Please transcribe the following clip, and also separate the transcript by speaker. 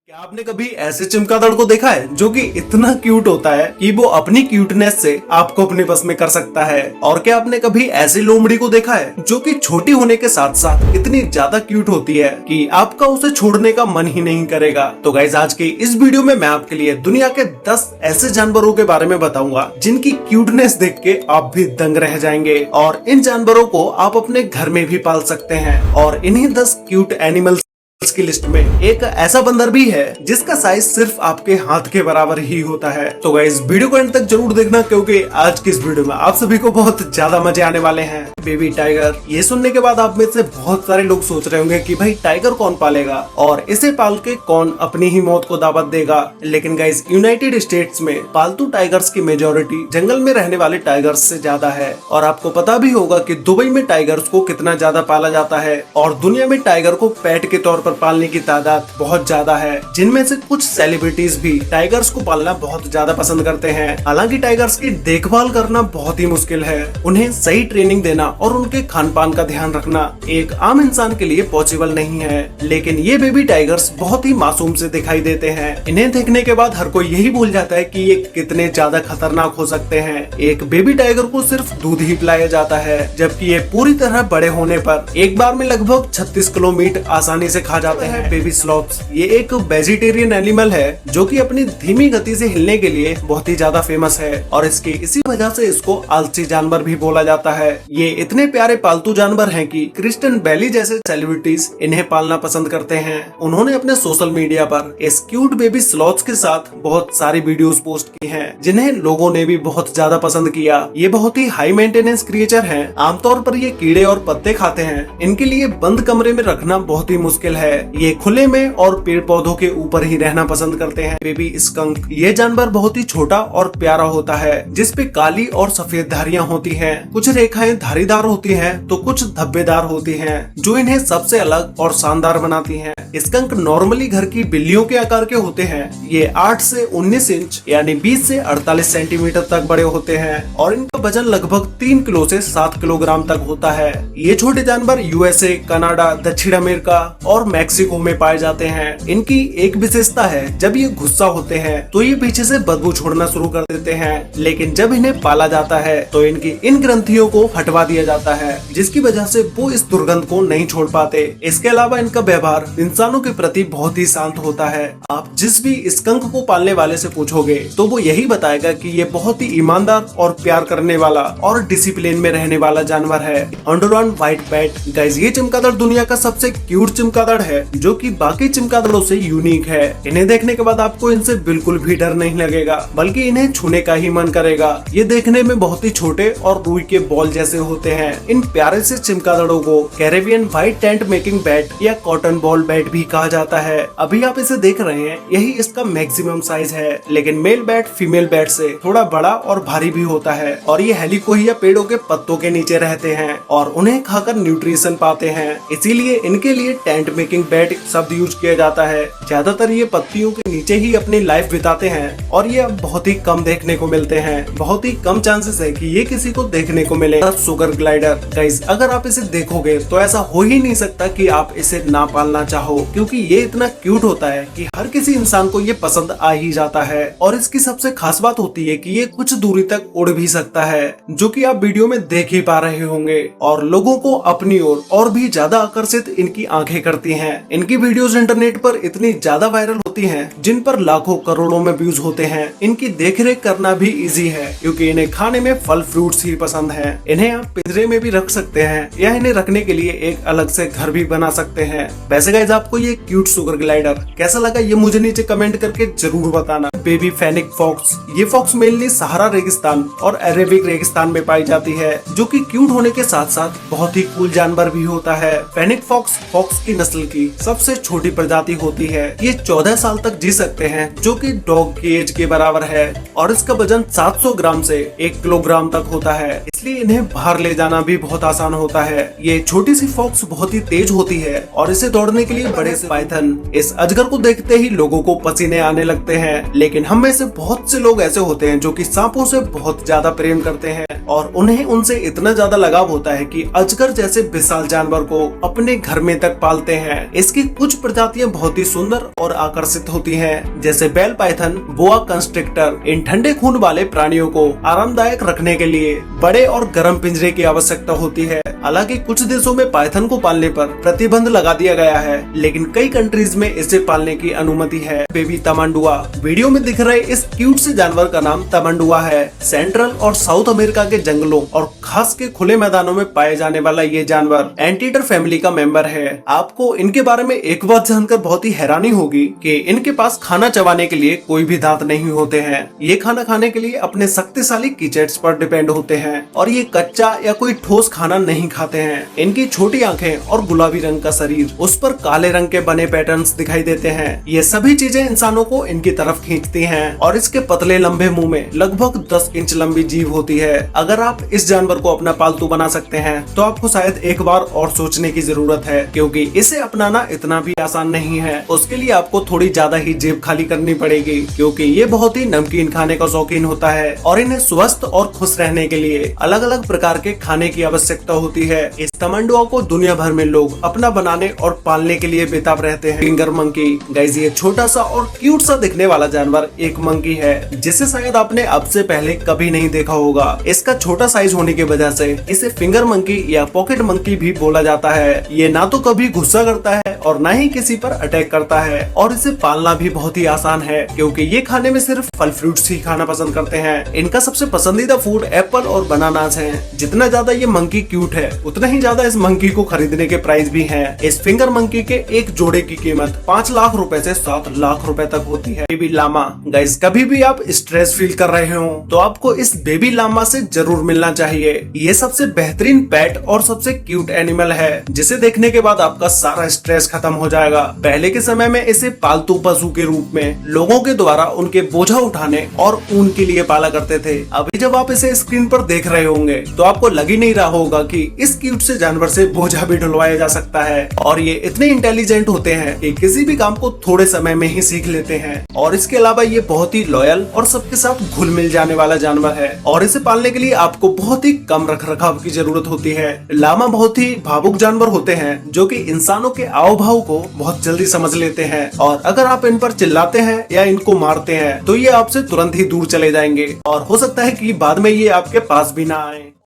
Speaker 1: क्या आपने कभी ऐसे चमगादड़ को देखा है जो कि इतना क्यूट होता है कि वो अपनी क्यूटनेस से आपको अपने बस में कर सकता है। और क्या आपने कभी ऐसी लोमड़ी को देखा है जो कि छोटी होने के साथ साथ इतनी ज्यादा क्यूट होती है कि आपका उसे छोड़ने का मन ही नहीं करेगा। तो गाइस, आज की इस वीडियो में मैं आपके लिए दुनिया के 10 ऐसे जानवरों के बारे में बताऊंगा जिनकी क्यूटनेस देख के आप भी दंग रह जाएंगे। और इन जानवरों को आप अपने घर में भी पाल सकते हैं। और इन्हीं 10 क्यूट एनिमल्स की लिस्ट में एक ऐसा बंदर भी है जिसका साइज सिर्फ आपके हाथ के बराबर ही होता है। तो गाइस, वीडियो को एंड तक जरूर देखना क्योंकि आज की इस वीडियो में आप सभी को बहुत ज्यादा मजे आने वाले हैं। बेबी टाइगर, ये सुनने के बाद आप में से बहुत सारे लोग सोच रहे होंगे कि भाई टाइगर कौन पालेगा और इसे पाल के कौन अपनी ही मौत को दावत देगा। लेकिन गाइस, यूनाइटेड स्टेट्स में पालतू टाइगर्स की मेजोरिटी जंगल में रहने वाले टाइगर्स से ज्यादा है। और आपको पता भी होगा कि दुबई में टाइगर्स को कितना ज्यादा पाला जाता है और दुनिया में टाइगर को पेट के तौर पर पालने की तादाद बहुत ज्यादा है, जिनमें से कुछ सेलिब्रिटीज भी टाइगर्स को पालना बहुत ज्यादा पसंद करते हैं। हालांकि टाइगर्स की देखभाल करना बहुत ही मुश्किल है। उन्हें सही ट्रेनिंग देना और उनके खान पान का ध्यान रखना एक आम इंसान के लिए पॉसिबल नहीं है। लेकिन ये बेबी टाइगर्स बहुत ही मासूम से दिखाई देते हैं। इन्हें देखने के बाद हर कोई यही भूल जाता है कि ये कितने ज्यादा खतरनाक हो सकते हैं। एक बेबी टाइगर को सिर्फ दूध ही पिलाया जाता है, जबकि ये पूरी तरह बड़े होने पर एक बार में लगभग 36 किलो मीट आसानी से खा जाते हैं। बेबी स्लॉथ्स, ये एक वेजिटेरियन एनिमल है जो कि अपनी धीमी गति से हिलने के लिए बहुत ही ज्यादा फेमस है और इसकी इसी वजह से इसको आलसी जानवर भी बोला जाता है। ये इतने प्यारे पालतू जानवर हैं कि क्रिस्टियन बेली जैसे सेलिब्रिटीज इन्हें पालना पसंद करते हैं। उन्होंने अपने सोशल मीडिया पर इस क्यूट बेबी स्लॉथ्स के साथ बहुत सारी वीडियोस पोस्ट की हैं, जिन्हें लोगों ने भी बहुत ज्यादा पसंद किया। ये बहुत ही हाई मेंटेनेंस क्रिएचर हैं। आमतौर पर ये कीड़े और पत्ते खाते हैं। इनके लिए बंद कमरे में रखना बहुत ही मुश्किल है। ये खुले में और पेड़ पौधों के ऊपर ही रहना पसंद करते हैं। बेबी स्कंक, ये जानवर बहुत ही छोटा और प्यारा होता है, जिसपे काली और सफेद धारियां होती हैं। कुछ रेखाएं धारीदार होती हैं तो कुछ धब्बेदार होती हैं, जो इन्हें सबसे अलग और शानदार बनाती हैं। स्कंक नॉर्मली घर की बिल्लियों के आकार के होते हैं। ये 8 से 19 इंच यानी 20 से 48 सेंटीमीटर तक बड़े होते हैं और इनका वजन लगभग 3 किलो से 7 किलोग्राम तक होता है। ये छोटे जानवर यूएसए, कनाडा, दक्षिण अमेरिका और मैक्सिको में पाए जाते हैं। इनकी एक विशेषता है, जब ये गुस्सा होते हैं तो ये पीछे से बदबू छोड़ना शुरू कर देते हैं। लेकिन जब इन्हें पाला जाता है तो इनकी इन ग्रंथियों को हटवा दिया जाता है, जिसकी वजह से वो इस दुर्गंध को नहीं छोड़ पाते। इसके अलावा इनका व्यवहार इंसानों के प्रति बहुत ही शांत होता है। आप जिस भी स्कंक को पालने वाले से पूछोगे तो वो यही बताएगा कि ये बहुत ही ईमानदार और प्यार करने वाला और डिसिप्लिन में रहने वाला जानवर है। अंडोरान व्हाइट पैट, गाइस, ये चमगादड़ दुनिया का सबसे क्यूट चमगादड़ है जो कि बाकी चमगादड़ों से यूनिक है। इन्हें देखने के बाद आपको इनसे बिल्कुल भी डर नहीं लगेगा, बल्कि इन्हें छूने का ही मन करेगा। ये देखने में बहुत ही छोटे और रुई के बॉल जैसे होते हैं। इन प्यारे से चमगादड़ों को Caribbean white tent making bat या कॉटन बॉल बैट भी कहा जाता है। अभी आप इसे देख रहे हैं, यही इसका मैक्सिमम साइज है। लेकिन मेल बैट फीमेल बैट से थोड़ा बड़ा और भारी भी होता है और ये हेलिकोहिया पेड़ों के पत्तों के नीचे रहते हैं और उन्हें खाकर न्यूट्रिशन पाते हैं। इसीलिए इनके लिए टेंट मेकिंग बैट शब्द यूज किया जाता है। ज्यादातर ये पत्तियों के नीचे ही अपनी लाइफ बिताते हैं और ये अब बहुत ही कम देखने को मिलते हैं। बहुत ही कम चांसेस है कि ये किसी को देखने को मिले। सुगर ग्लाइडर, गाइस, अगर आप इसे देखोगे तो ऐसा हो ही नहीं सकता कि आप इसे ना पालना चाहो, क्योंकि ये इतना क्यूट होता है कि हर किसी इंसान को ये पसंद आ ही जाता है। और इसकी सबसे खास बात होती है कि ये कुछ दूरी तक उड़ भी सकता है, जो कि आप वीडियो में देख ही पा रहे होंगे और लोगों को अपनी ओर और भी ज्यादा आकर्षित इनकी आंखें करती हैं। इनकी वीडियोस इंटरनेट पर इतनी ज्यादा वायरल होती हैं, जिन पर लाखों करोड़ों में व्यूज होते हैं। इनकी देखरेख करना भी इजी है, क्योंकि इन्हें खाने में फल फ्रूट्स ही पसंद है। इन्हें आप पिंजरे में भी रख सकते हैं या इन्हें रखने के लिए एक अलग से घर भी बना सकते हैं। वैसे गाइस, आपको ये क्यूट सुगर ग्लाइडर कैसा लगा ये मुझे नीचे कमेंट करके जरूर बताना। बेबी फेनिक फॉक्स, ये फॉक्स मेनली सहारा रेगिस्तान और अरेबिक रेगिस्तान में पाई जाती है, जो कि क्यूट होने के साथ साथ बहुत ही कूल जानवर भी होता है। फेनिक फॉक्स फॉक्स की नस्ल की सबसे छोटी प्रजाति होती है। ये 14 साल तक जी सकते हैं, जो कि डॉग की एज के बराबर है और इसका वजन 700 ग्राम से 1 किलोग्राम तक होता है। इसलिए इन्हें बाहर ले जाना भी बहुत आसान होता है। ये छोटी सी फॉक्स बहुत ही तेज होती है और इसे दौड़ने के लिए बड़े से पाइथन, इस अजगर को देखते ही लोगों को पसीने आने लगते हैं। लेकिन लेकिन हम में से बहुत से लोग ऐसे होते हैं जो कि सांपों से बहुत ज्यादा प्रेम करते हैं और उन्हें उनसे इतना ज्यादा लगाव होता है कि अजगर जैसे विशाल जानवर को अपने घर में तक पालते हैं। इसकी कुछ प्रजातियां बहुत ही सुंदर और आकर्षित होती हैं, जैसे बेल पाइथन, बोआ कंस्ट्रिक्टर। इन ठंडे खून वाले प्राणियों को आरामदायक रखने के लिए बड़े और गर्म पिंजरे की आवश्यकता होती है। हालांकि कुछ देशों में पाइथन को पालने पर प्रतिबंध लगा दिया गया है, लेकिन कई कंट्रीज में इसे पालने की अनुमति है। बेबी तमंडुआ। वीडियो में दिख रहे इस क्यूट से जानवर का नाम तमंडुआ है। सेंट्रल और साउथ अमेरिका के जंगलों और घास के खुले मैदानों में पाए जाने वाला ये जानवर एंटीटर फैमिली का मेंबर है। आपको इनके बारे में एक बात जानकर बहुत ही हैरानी होगी कि इनके पास खाना चबाने के लिए कोई भी दांत नहीं होते हैं। ये खाना खाने के लिए अपने शक्तिशाली कीचेट्स पर डिपेंड होते हैं और ये कच्चा या कोई ठोस खाना नहीं खाते हैं। इनकी छोटी आंखें और गुलाबी रंग का शरीर, उस पर काले रंग के बने पैटर्न्स दिखाई देते हैं। ये सभी चीजें इंसानों को इनकी तरफ खींचती हैं और इसके पतले लंबे मुंह में लगभग 10 इंच लंबी जीभ होती है। अगर आप इस जानवर को अपना पालतू बना सकते हैं तो आपको शायद एक बार और सोचने की जरूरत है, क्योंकि इसे अपनाना इतना भी आसान नहीं है। उसके लिए आपको थोड़ी ज्यादा ही जेब खाली करनी पड़ेगी, क्योंकि ये बहुत ही नमकीन खाने का शौकीन होता है और इन्हें स्वस्थ और खुश रहने के लिए अलग अलग प्रकार के खाने की आवश्यकता होती है। इस तमंडुआ को दुनिया भर में लोग अपना बनाने और पालने के लिए बेताब रहते हैं। Finger monkey. गाइस, ये छोटा सा और क्यूट सा दिखने वाला जानवर एक मंकी है, जिसे शायद आपने अब से पहले कभी नहीं देखा होगा। इसका छोटा साइज होने की वजह से इसे फिंगर मंकी या पॉकेट मंकी भी बोला जाता है। ये ना तो कभी गुस्सा करता है और ना ही किसी पर अटैक करता है और इसे पालना भी बहुत ही आसान है, क्योंकि ये खाने में सिर्फ फल फ्रूट्स ही खाना पसंद करते हैं। इनका सबसे पसंदीदा फूड एप्पल और बनानास है। जितना ज्यादा ये मंकी क्यूट है, उतना ही ज्यादा इस मंकी को खरीदने के प्राइस भी हैं। इस फिंगर मंकी के एक जोड़े की कीमत 5 लाख रुपए से 7 लाख रुपए तक होती है। बेबी लामा। गाइस, कभी भी आप स्ट्रेस फील कर रहे हो तो आपको इस बेबी लामा से जरूर मिलना चाहिए। ये सबसे बेहतरीन पेट और सबसे क्यूट एनिमल है, जिसे देखने के बाद आपका सारा स्ट्रेस खत्म हो जाएगा। पहले के समय में इसे पालतू पशु के रूप में लोगों के द्वारा उनके बोझा उठाने और ऊन के लिए पाला करते थे। अभी जब आप इसे स्क्रीन पर देख रहे होंगे तो आपको लग ही नहीं रहा होगा कि इस क्यूट से जानवर से बोझा भी ढुलवाया जा सकता है। और ये इतने इंटेलिजेंट होते हैं कि किसी भी काम को थोड़े समय में ही सीख लेते हैं। और इसके अलावा ये बहुत ही लॉयल और सबके साथ घुल मिल जाने वाला जानवर है और इसे पालने के लिए आपको बहुत ही कम रख रखाव की जरूरत होती है। लामा बहुत ही भावुक जानवर होते हैं जो कि इंसानों के आओ भाव को बहुत जल्दी समझ लेते हैं, और अगर आप इन पर चिल्लाते हैं या इनको मारते हैं तो ये आपसे तुरंत ही दूर चले जाएंगे और हो सकता है कि बाद में ये आपके पास भी ना आए।